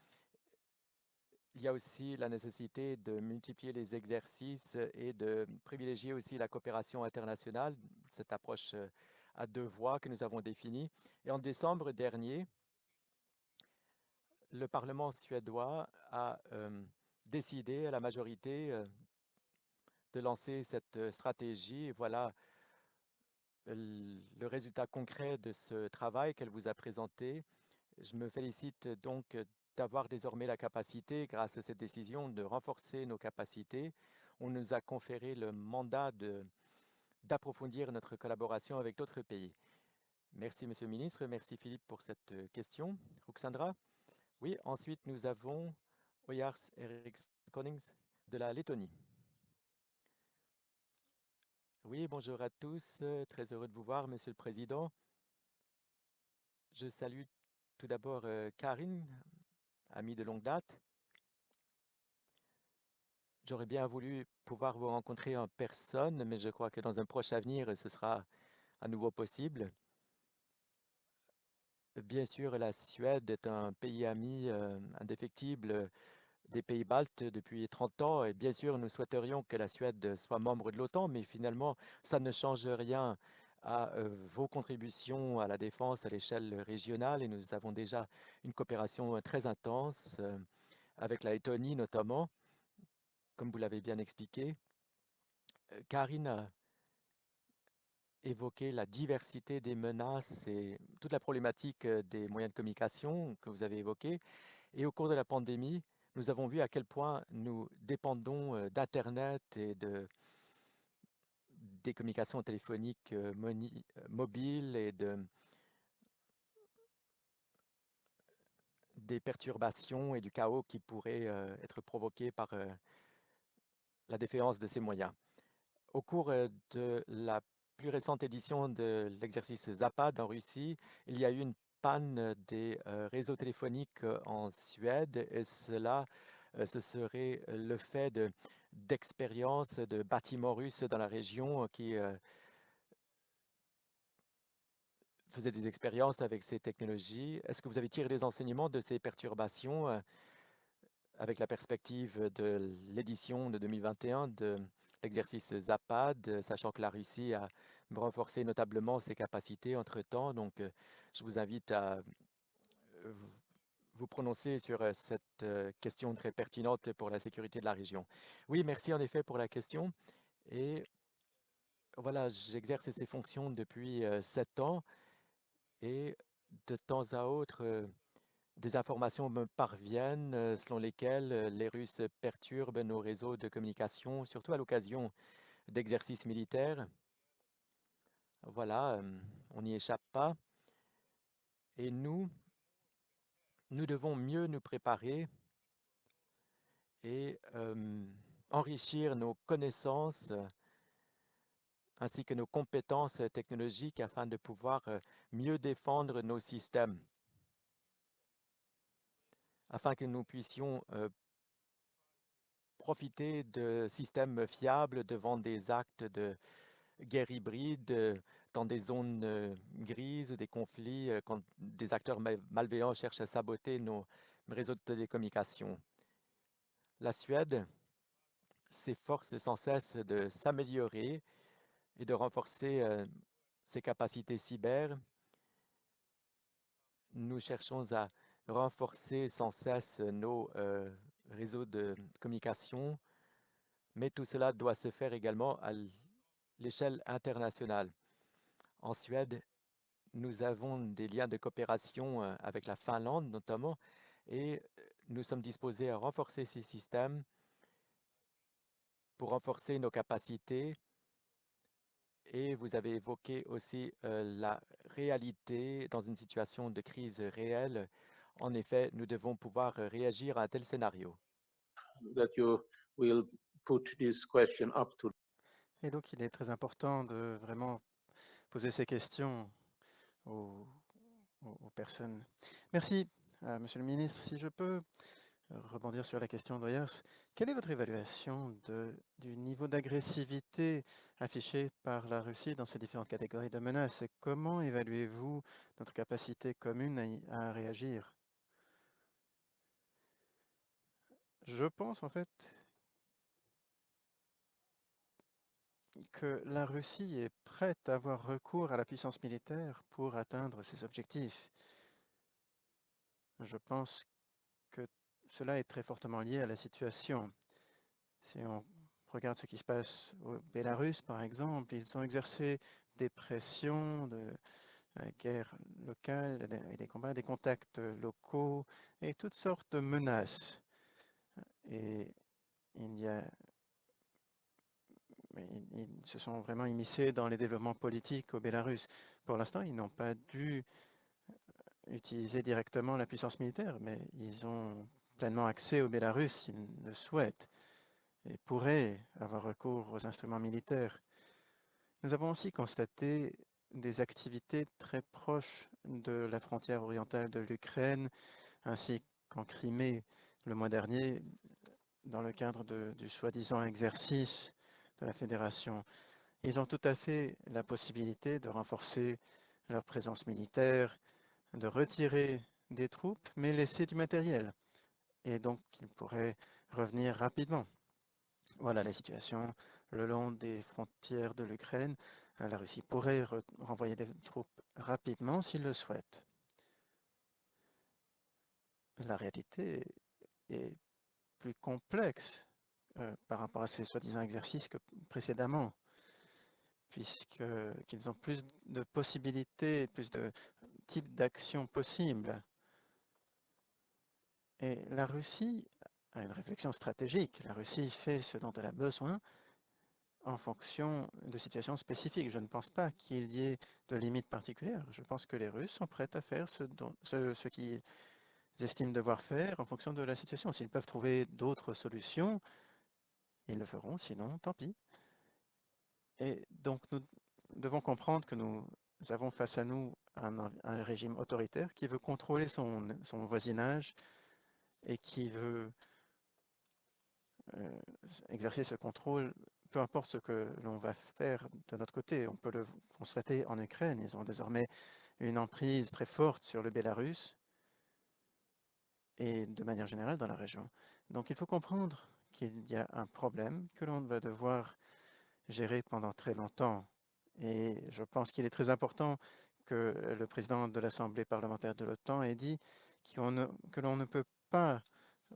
Il y a aussi la nécessité de multiplier les exercices et de privilégier aussi la coopération internationale, cette approche à 2 voies que nous avons définie. Et en décembre dernier, le Parlement suédois a décidé à la majorité de lancer cette stratégie. Et voilà le résultat concret de ce travail qu'elle vous a présenté. Je me félicite donc d'avoir désormais la capacité, grâce à cette décision, de renforcer nos capacités. On nous a conféré le mandat d'approfondir notre collaboration avec d'autres pays. Merci, Monsieur le Ministre. Merci, Philippe, pour cette question. Ruxandra? Oui, ensuite, nous avons Oyars Erikskonings de la Lettonie. Oui, bonjour à tous. Très heureux de vous voir, Monsieur le Président. Je salue tout d'abord Karine, amie de longue date. J'aurais bien voulu pouvoir vous rencontrer en personne, mais je crois que dans un proche avenir, ce sera à nouveau possible. Bien sûr, la Suède est un pays ami indéfectible des pays baltes depuis 30 ans, et bien sûr, nous souhaiterions que la Suède soit membre de l'OTAN, mais finalement, ça ne change rien à vos contributions à la défense à l'échelle régionale, et nous avons déjà une coopération très intense avec la Lettonie notamment, comme vous l'avez bien expliqué. Karine a évoqué la diversité des menaces et toute la problématique des moyens de communication que vous avez évoquée. Et au cours de la pandémie, nous avons vu à quel point nous dépendons d'Internet et des communications téléphoniques mobiles et des perturbations et du chaos qui pourraient être provoqués par la défaillance de ces moyens. Au cours de la plus récente édition de l'exercice Zapad en Russie, il y a eu une panne des réseaux téléphoniques en Suède, et cela, ce serait le fait d'expériences de bâtiments russes dans la région qui faisaient des expériences avec ces technologies. Est-ce que vous avez tiré des enseignements de ces perturbations avec la perspective de l'édition de 2021 de l'exercice Zapad, sachant que la Russie a renforcé notablement ses capacités entre-temps? Donc, je vous invite à vous prononcer sur cette question très pertinente pour la sécurité de la région. Oui, merci en effet pour la question. Et voilà, j'exerce ces fonctions depuis 7 ans, et de temps à autre, des informations me parviennent selon lesquelles les Russes perturbent nos réseaux de communication, surtout à l'occasion d'exercices militaires. Voilà, on n'y échappe pas. Et nous devons mieux nous préparer et enrichir nos connaissances ainsi que nos compétences technologiques afin de pouvoir mieux défendre nos systèmes, afin que nous puissions profiter de systèmes fiables devant des actes de guerre hybride dans des zones grises ou des conflits quand des acteurs malveillants cherchent à saboter nos réseaux de télécommunications. La Suède s'efforce sans cesse de s'améliorer et de renforcer ses capacités cyber. Nous cherchons à renforcer sans cesse nos réseaux de communication, mais tout cela doit se faire également à l'échelle internationale. En Suède, nous avons des liens de coopération avec la Finlande notamment, et nous sommes disposés à renforcer ces systèmes pour renforcer nos capacités. Et vous avez évoqué aussi la réalité dans une situation de crise réelle. En effet, nous devons pouvoir réagir à un tel scénario. That you will put this question up to. Et donc, il est très important de vraiment poser ces questions aux personnes. Merci, Monsieur le Ministre. Si je peux rebondir sur la question d'Oyers. Quelle est votre évaluation du niveau d'agressivité affiché par la Russie dans ces différentes catégories de menaces et comment évaluez-vous notre capacité commune à réagir? Je pense en fait que la Russie est prête à avoir recours à la puissance militaire pour atteindre ses objectifs. Je pense que cela est très fortement lié à la situation. Si on regarde ce qui se passe au Bélarus, par exemple, ils ont exercé des pressions de guerre locale, des combats, des contacts locaux et toutes sortes de menaces. Et ils se sont vraiment immiscés dans les développements politiques au Bélarus. Pour l'instant, ils n'ont pas dû utiliser directement la puissance militaire, mais ils ont pleinement accès au Bélarus s'ils le souhaitent et pourraient avoir recours aux instruments militaires. Nous avons aussi constaté des activités très proches de la frontière orientale de l'Ukraine, ainsi qu'en Crimée le mois dernier, dans le cadre du soi-disant exercice de la Fédération. Ils ont tout à fait la possibilité de renforcer leur présence militaire, de retirer des troupes, mais laisser du matériel. Et donc, ils pourraient revenir rapidement. Voilà la situation le long des frontières de l'Ukraine. La Russie pourrait renvoyer des troupes rapidement s'il le souhaite. La réalité est plus complexe par rapport à ces soi-disant exercices que précédemment, puisqu'ils ont plus de possibilités, plus de types d'actions possibles. Et la Russie a une réflexion stratégique. La Russie fait ce dont elle a besoin en fonction de situations spécifiques. Je ne pense pas qu'il y ait de limites particulières. Je pense que les Russes sont prêts à faire ce qu'ils estiment devoir faire en fonction de la situation. S'ils peuvent trouver d'autres solutions, ils le feront, sinon, tant pis. Et donc, nous devons comprendre que nous avons face à nous un régime autoritaire qui veut contrôler son voisinage et qui veut exercer ce contrôle, peu importe ce que l'on va faire de notre côté. On peut le constater en Ukraine. Ils ont désormais une emprise très forte sur le Bélarus et de manière générale dans la région. Donc il faut comprendre qu'il y a un problème que l'on va devoir gérer pendant très longtemps. Et je pense qu'il est très important que le président de l'Assemblée parlementaire de l'OTAN ait dit que l'on ne peut pas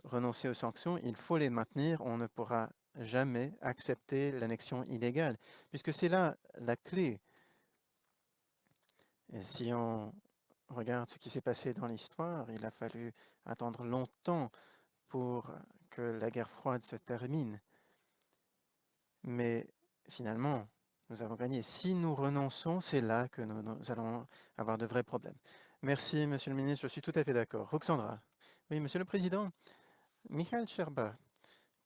renoncer aux sanctions, il faut les maintenir. On ne pourra jamais accepter l'annexion illégale, puisque c'est là la clé. Et si on regarde ce qui s'est passé dans l'histoire, il a fallu attendre longtemps pour que la guerre froide se termine. Mais finalement, nous avons gagné. Si nous renonçons, c'est là que nous allons avoir de vrais problèmes. Merci, Monsieur le ministre, je suis tout à fait d'accord. Ruxandra. Oui, Monsieur le Président, Michael Scherba,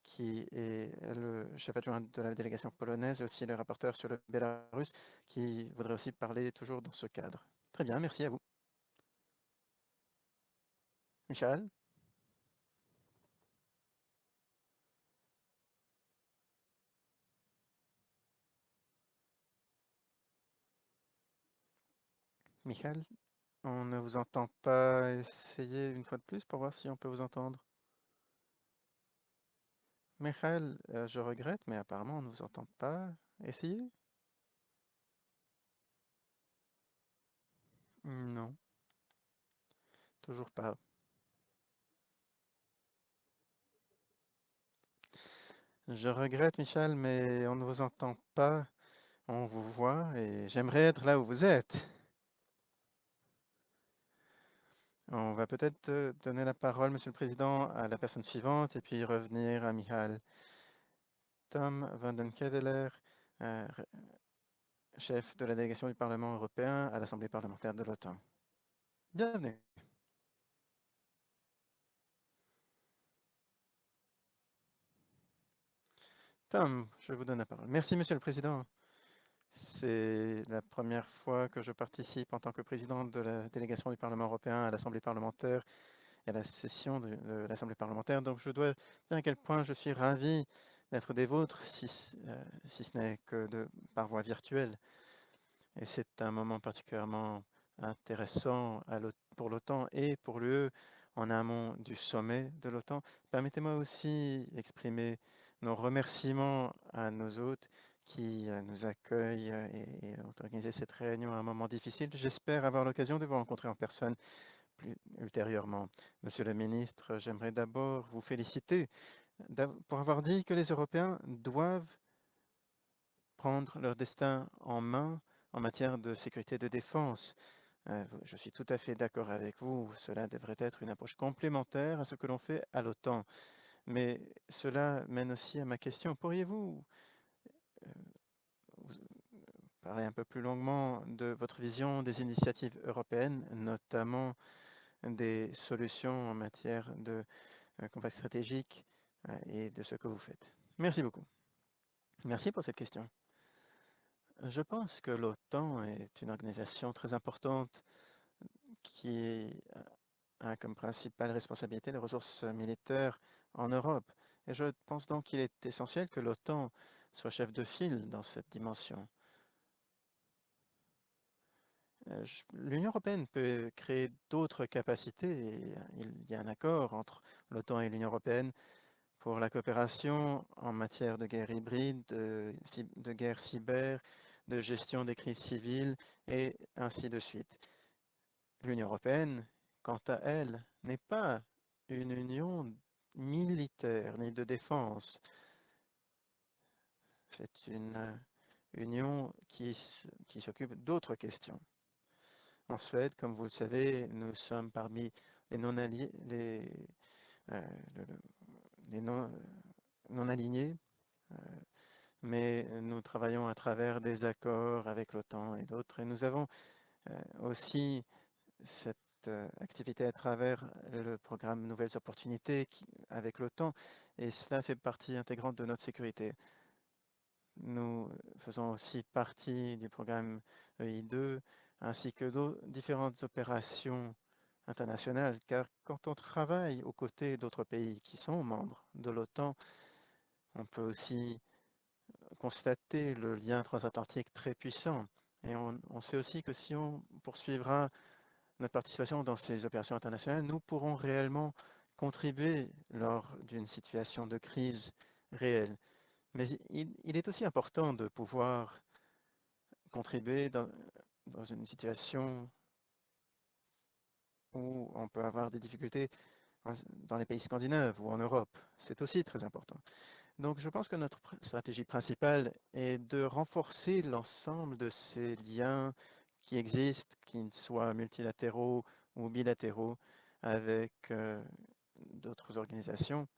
qui est le chef adjoint de la délégation polonaise, et aussi le rapporteur sur le Bélarus, qui voudrait aussi parler toujours dans ce cadre. Très bien, merci à vous. Michael? Michael, on ne vous entend pas. Essayez une fois de plus pour voir si on peut vous entendre. Michael, je regrette, mais apparemment on ne vous entend pas. Essayez. Non, toujours pas. Je regrette, Michel, mais on ne vous entend pas. On vous voit et j'aimerais être là où vous êtes. On va peut-être donner la parole, Monsieur le Président, à la personne suivante et puis revenir à Michal. Tom Vandenkedeler, chef de la délégation du Parlement européen à l'Assemblée parlementaire de l'OTAN. Bienvenue. Tom, je vous donne la parole. Merci, Monsieur le Président. C'est la première fois que je participe en tant que président de la délégation du Parlement européen à l'Assemblée parlementaire et à la session de l'Assemblée parlementaire. Donc je dois dire à quel point je suis ravi d'être des vôtres, si ce n'est que par voie virtuelle. Et c'est un moment particulièrement intéressant pour l'OTAN et pour l'UE en amont du sommet de l'OTAN. Permettez-moi aussi d'exprimer nos remerciements à nos hôtes qui nous accueillent et ont organisé cette réunion à un moment difficile. J'espère avoir l'occasion de vous rencontrer en personne plus ultérieurement. Monsieur le ministre, j'aimerais d'abord vous féliciter pour avoir dit que les Européens doivent prendre leur destin en main en matière de sécurité et de défense. Je suis tout à fait d'accord avec vous. Cela devrait être une approche complémentaire à ce que l'on fait à l'OTAN. Mais cela mène aussi à ma question. Pourriez-vous parler un peu plus longuement de votre vision des initiatives européennes, notamment des solutions en matière de complexe stratégique et de ce que vous faites? Merci beaucoup. Merci pour cette question. Je pense que l'OTAN est une organisation très importante qui a comme principale responsabilité les ressources militaires en Europe. Et je pense donc qu'il est essentiel que l'OTAN soit chef de file dans cette dimension. L'Union européenne peut créer d'autres capacités. Et il y a un accord entre l'OTAN et l'Union européenne pour la coopération en matière de guerre hybride, de guerre cyber, de gestion des crises civiles et ainsi de suite. L'Union européenne, quant à elle, n'est pas une union militaire ni de défense. C'est une union qui s'occupe d'autres questions. En Suède, comme vous le savez, nous sommes parmi les non-alignés, mais nous travaillons à travers des accords avec l'OTAN et d'autres. Et nous avons aussi cette activité à travers le programme Nouvelles Opportunités avec l'OTAN, et cela fait partie intégrante de notre sécurité. Nous faisons aussi partie du programme EI2, ainsi que différentes opérations internationales, car quand on travaille aux côtés d'autres pays qui sont membres de l'OTAN, on peut aussi constater le lien transatlantique très puissant. Et on sait aussi que si on poursuivra notre participation dans ces opérations internationales, nous pourrons réellement contribuer lors d'une situation de crise réelle. Mais il est aussi important de pouvoir contribuer dans une situation où on peut avoir des difficultés dans les pays scandinaves ou en Europe. C'est aussi très important. Donc, je pense que notre stratégie principale est de renforcer l'ensemble de ces liens qui existent, qu'ils soient multilatéraux ou bilatéraux, avec d'autres organisations.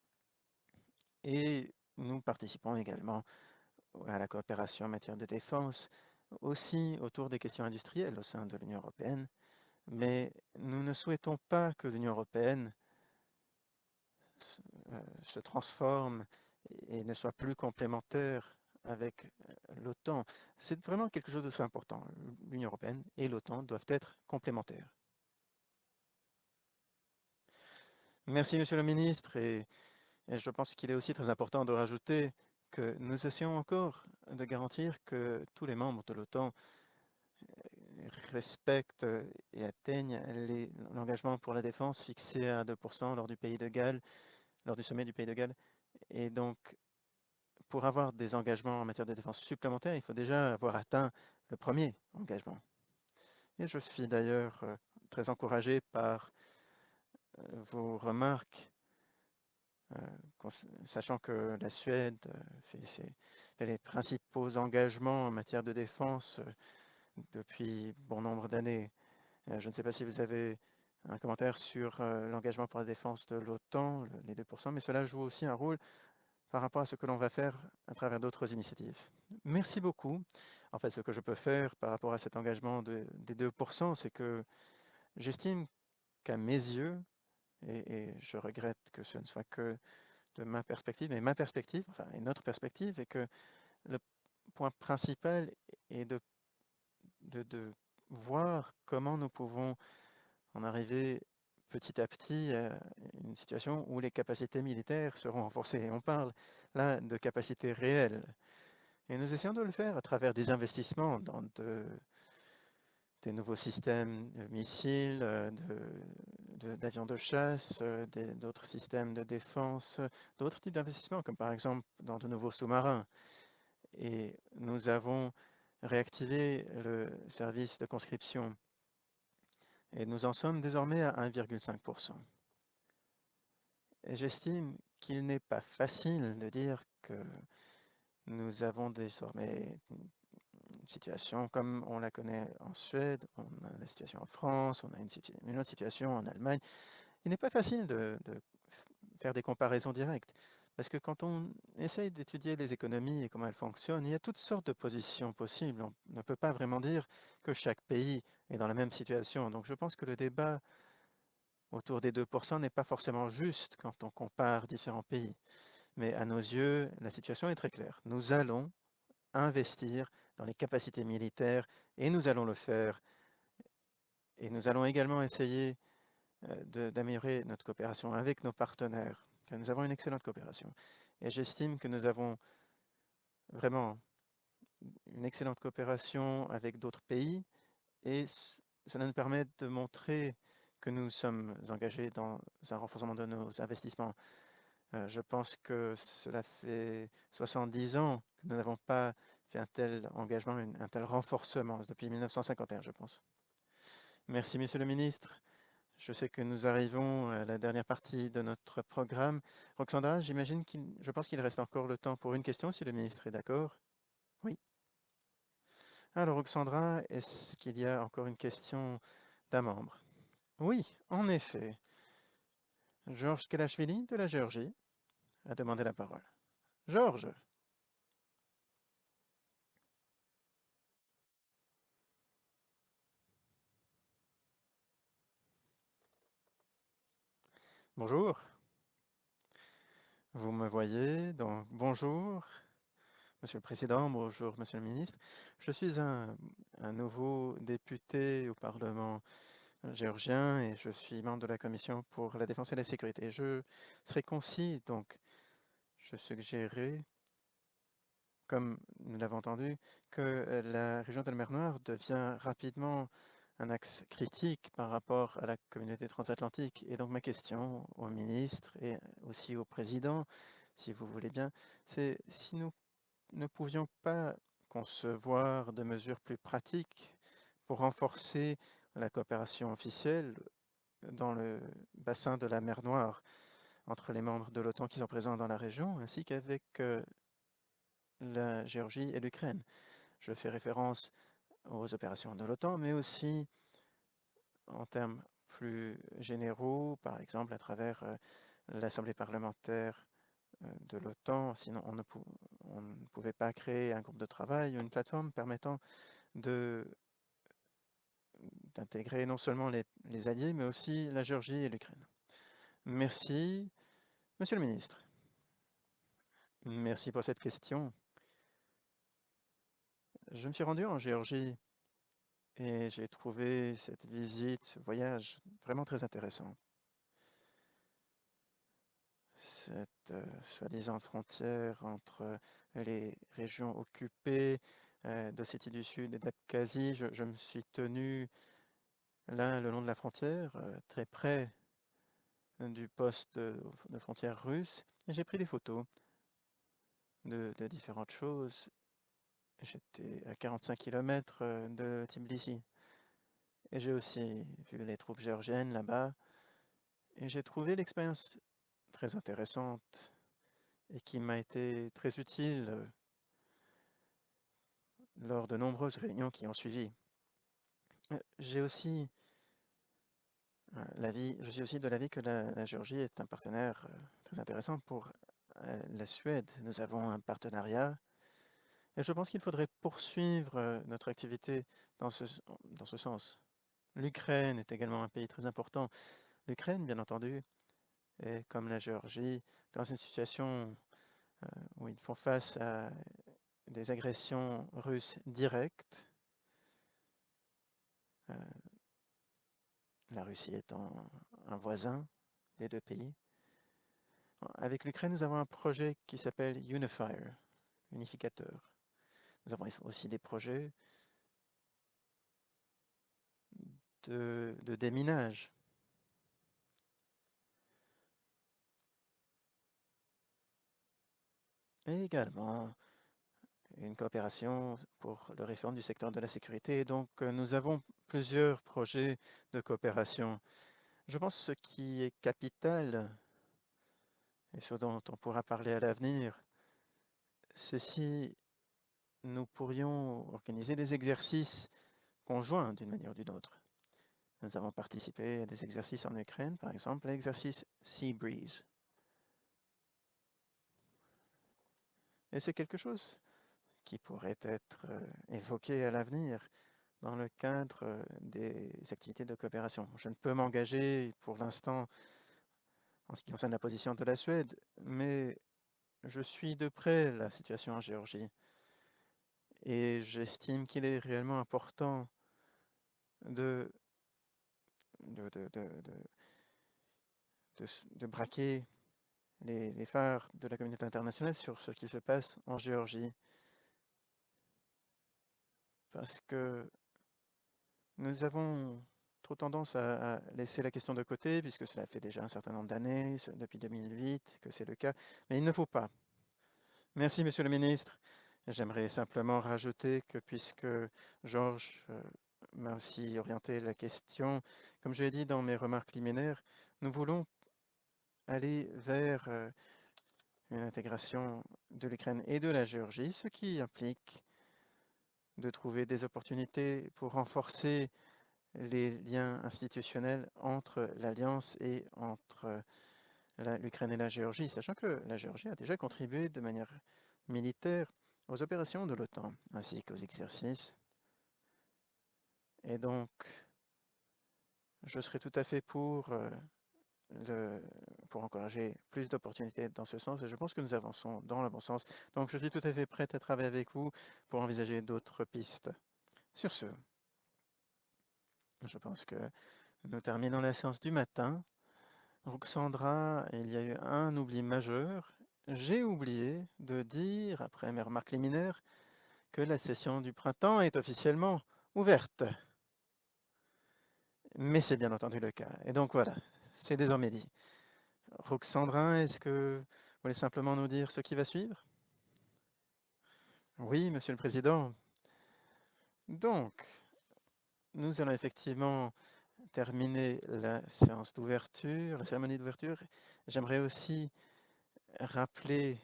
Et nous participons également à la coopération en matière de défense, aussi autour des questions industrielles au sein de l'Union européenne. Mais nous ne souhaitons pas que l'Union européenne se transforme et ne soit plus complémentaire avec l'OTAN. C'est vraiment quelque chose de très important. L'Union européenne et l'OTAN doivent être complémentaires. Merci, Monsieur le ministre. Et je pense qu'il est aussi très important de rajouter que nous essayons encore de garantir que tous les membres de l'OTAN respectent et atteignent l'engagement pour la défense fixé à 2% lors du sommet du Pays de Galles. Et donc, pour avoir des engagements en matière de défense supplémentaires, il faut déjà avoir atteint le premier engagement. Et je suis d'ailleurs très encouragé par vos remarques, sachant que la Suède fait les principaux engagements en matière de défense depuis bon nombre d'années. Je ne sais pas si vous avez un commentaire sur l'engagement pour la défense de l'OTAN, les 2%, mais cela joue aussi un rôle par rapport à ce que l'on va faire à travers d'autres initiatives. Merci beaucoup. En fait, ce que je peux faire par rapport à cet engagement des 2%, c'est que j'estime qu'à mes yeux, et je regrette que ce ne soit que de ma perspective, mais ma perspective, enfin, et notre perspective, est que le point principal est de voir comment nous pouvons en arriver petit à petit une situation où les capacités militaires seront renforcées. Et on parle là de capacités réelles. Et nous essayons de le faire à travers des investissements dans des nouveaux systèmes de missiles, d'avions de chasse, d'autres systèmes de défense, d'autres types d'investissements, comme par exemple dans de nouveaux sous-marins. Et nous avons réactivé le service de conscription et nous en sommes désormais à 1,5%. Et j'estime qu'il n'est pas facile de dire que nous avons désormais une situation comme on la connaît en Suède, on a la situation en France, on a une autre situation en Allemagne. Il n'est pas facile de faire des comparaisons directes, parce que quand on essaye d'étudier les économies et comment elles fonctionnent, il y a toutes sortes de positions possibles. On ne peut pas vraiment dire que chaque pays est dans la même situation. Donc je pense que le débat autour des 2% n'est pas forcément juste quand on compare différents pays. Mais à nos yeux, la situation est très claire. Nous allons investir dans les capacités militaires et nous allons le faire. Et nous allons également essayer d'améliorer notre coopération avec nos partenaires, car nous avons une excellente coopération. Et j'estime que nous avons vraiment une excellente coopération avec d'autres pays et cela nous permet de montrer que nous sommes engagés dans un renforcement de nos investissements. Je pense que cela fait 70 ans que nous n'avons pas fait un tel engagement, un tel renforcement, depuis 1951, je pense. Merci, Monsieur le Ministre. Je sais que nous arrivons à la dernière partie de notre programme. Roxandra, je pense qu'il reste encore le temps pour une question, si le ministre est d'accord. Oui. Alors, Roxandra, est-ce qu'il y a encore une question d'un membre? Oui, en effet. Georges Kelachvili de la Géorgie a demandé la parole. Georges. Bonjour. Vous me voyez, donc bonjour, Monsieur le Président, bonjour, Monsieur le Ministre. Je suis un nouveau député au Parlement géorgien et je suis membre de la Commission pour la défense et la sécurité. Je serai concis, donc je suggérerai, comme nous l'avons entendu, que la région de la mer Noire devient rapidement un axe critique par rapport à la communauté transatlantique. Et donc ma question au ministre et aussi au président, si vous voulez bien, c'est si nous ne pouvions pas concevoir de mesures plus pratiques pour renforcer la coopération officielle dans le bassin de la mer Noire entre les membres de l'OTAN qui sont présents dans la région, ainsi qu'avec la Géorgie et l'Ukraine. Je fais référence aux opérations de l'OTAN, mais aussi en termes plus généraux, par exemple à travers l'Assemblée parlementaire de l'OTAN. Sinon, on ne pouvait pas créer un groupe de travail ou une plateforme permettant d'intégrer non seulement les alliés, mais aussi la Géorgie et l'Ukraine. Merci. Monsieur le ministre, merci pour cette question. Je me suis rendu en Géorgie et j'ai trouvé cette visite, ce voyage vraiment très intéressant. Cette soi-disant frontière entre les régions occupées d'Ossétie du Sud et d'Abkhazie, je me suis tenu là le long de la frontière, très près du poste de frontière russe, et j'ai pris des photos de différentes choses. J'étais à 45 km de Tbilissi. Et j'ai aussi vu les troupes géorgiennes là-bas. Et j'ai trouvé l'expérience très intéressante et qui m'a été très utile lors de nombreuses réunions qui ont suivi. Je suis aussi de l'avis que la Géorgie est un partenaire très intéressant pour la Suède. Nous avons un partenariat et je pense qu'il faudrait poursuivre notre activité dans ce sens. L'Ukraine est également un pays très important. L'Ukraine, bien entendu, est comme la Géorgie, dans une situation où ils font face à des agressions russes directes. la Russie étant un voisin des deux pays. Avec l'Ukraine, nous avons un projet qui s'appelle Unifier, unificateur. Nous avons aussi des projets de déminage. Et également une coopération pour la réforme du secteur de la sécurité. Donc, nous avons plusieurs projets de coopération. Je pense que ce qui est capital, et ce dont on pourra parler à l'avenir, c'est si nous pourrions organiser des exercices conjoints d'une manière ou d'une autre. Nous avons participé à des exercices en Ukraine, par exemple l'exercice Sea Breeze. Et c'est quelque chose qui pourrait être évoqué à l'avenir dans le cadre des activités de coopération. Je ne peux m'engager pour l'instant en ce qui concerne la position de la Suède, mais je suis de près la situation en Géorgie et j'estime qu'il est réellement important de braquer les phares de la communauté internationale sur ce qui se passe en Géorgie. Parce que nous avons trop tendance à laisser la question de côté, puisque cela fait déjà un certain nombre d'années, depuis 2008, que c'est le cas. Mais il ne faut pas. Merci, Monsieur le Ministre. J'aimerais simplement rajouter que puisque Georges m'a aussi orienté la question, comme je l'ai dit dans mes remarques liminaires, nous voulons aller vers une intégration de l'Ukraine et de la Géorgie, ce qui implique de trouver des opportunités pour renforcer les liens institutionnels entre l'Alliance et entre l'Ukraine et la Géorgie, sachant que la Géorgie a déjà contribué de manière militaire aux opérations de l'OTAN, ainsi qu'aux exercices. Et donc, je serai tout à fait pour encourager plus d'opportunités dans ce sens, et je pense que nous avançons dans le bon sens. Donc, je suis tout à fait prête à travailler avec vous pour envisager d'autres pistes. Sur ce, je pense que nous terminons la séance du matin. Ruxandra, il y a eu un oubli majeur. J'ai oublié de dire, après mes remarques liminaires, que la session du printemps est officiellement ouverte. Mais c'est bien entendu le cas. Et donc voilà, c'est désormais dit. Ruxandra, est-ce que vous voulez simplement nous dire ce qui va suivre? Oui, Monsieur le Président. Donc, nous allons effectivement terminer la séance d'ouverture, la cérémonie d'ouverture. J'aimerais aussi rappeler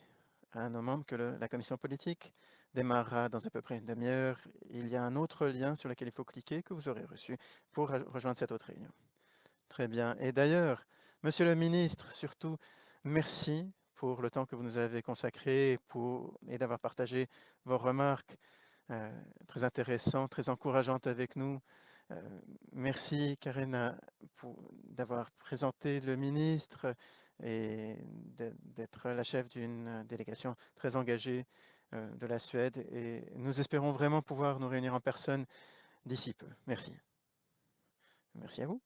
à nos membres que la commission politique démarrera dans à peu près une demi-heure. Il y a un autre lien sur lequel il faut cliquer que vous aurez reçu pour rejoindre cette autre réunion. Très bien. Et d'ailleurs, Monsieur le ministre, surtout, merci pour le temps que vous nous avez consacré et d'avoir partagé vos remarques très intéressantes, très encourageantes avec nous. Merci, Karina, d'avoir présenté le ministre et d'être la chef d'une délégation très engagée de la Suède. Et nous espérons vraiment pouvoir nous réunir en personne d'ici peu. Merci. Merci à vous.